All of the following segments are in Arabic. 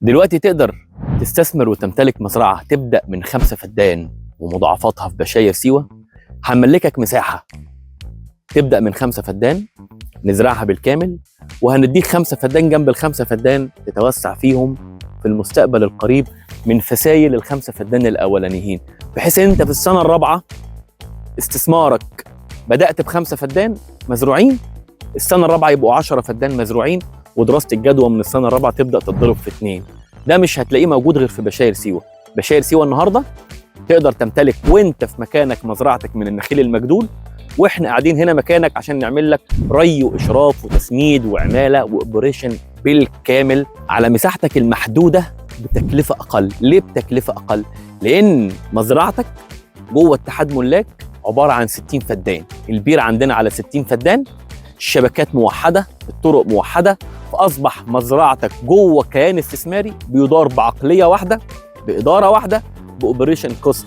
دلوقتي تقدر تستثمر وتمتلك مزرعة تبدأ من 5 فدان ومضاعفاتها في بشاير سيوة. هنملكك مساحة تبدأ من 5 فدان نزرعها بالكامل، وهنديك 5 فدان جنب ال5 فدان تتوسع فيهم في المستقبل القريب من فسايل ال5 فدان الأولانيين، بحيث أنت في السنة الرابعة استثمارك بدأت ب5 فدان مزروعين، السنة الرابعة يبقوا 10 فدان مزروعين، ودراسة الجدوى من السنة الرابعة تبدأ تتضرب في 2. ده مش هتلاقيه موجود غير في بشاير سيوة. بشاير سيوة النهاردة تقدر تمتلك وانت في مكانك مزرعتك من النخيل المجدول، واحنا قاعدين هنا مكانك عشان نعمل لك ري واشراف وتسميد وعمالة واوبريشن بالكامل على مساحتك المحدودة بتكلفة أقل. ليه بتكلفة أقل؟ لأن مزرعتك جوه اتحاد ملاك عبارة عن 60 فدان، البير عندنا على 60 فدان، الشبكات موحدة، الطرق موحدة، فأصبح مزرعتك جوه كيان استثماري بيدار بعقلية واحدة، بإدارة واحدة، بأوبريشن كوست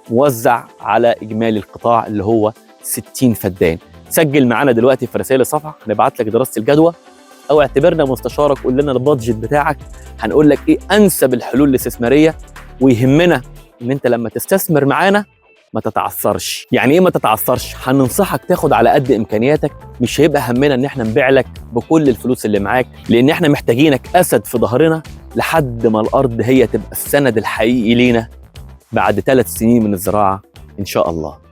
موزع على إجمالي القطاع اللي هو 60 فدان. سجل معانا دلوقتي في رسائل الصفحة، هنبعت لك دراسة الجدوى أو اعتبرنا مستشارك، قول لنا البادجت بتاعك، هنقول لك إيه أنسب الحلول الاستثمارية. ويهمنا إن أنت لما تستثمر معانا ما تتعثرش. يعني ايه ما تتعثرش؟ هننصحك تاخد على قد امكانياتك، مش هيبقى همنا ان احنا نبيع لك بكل الفلوس اللي معاك، لان احنا محتاجينك اسد في ظهرنا لحد ما الارض هي تبقى السند الحقيقي لينا بعد 3 سنين من الزراعه ان شاء الله.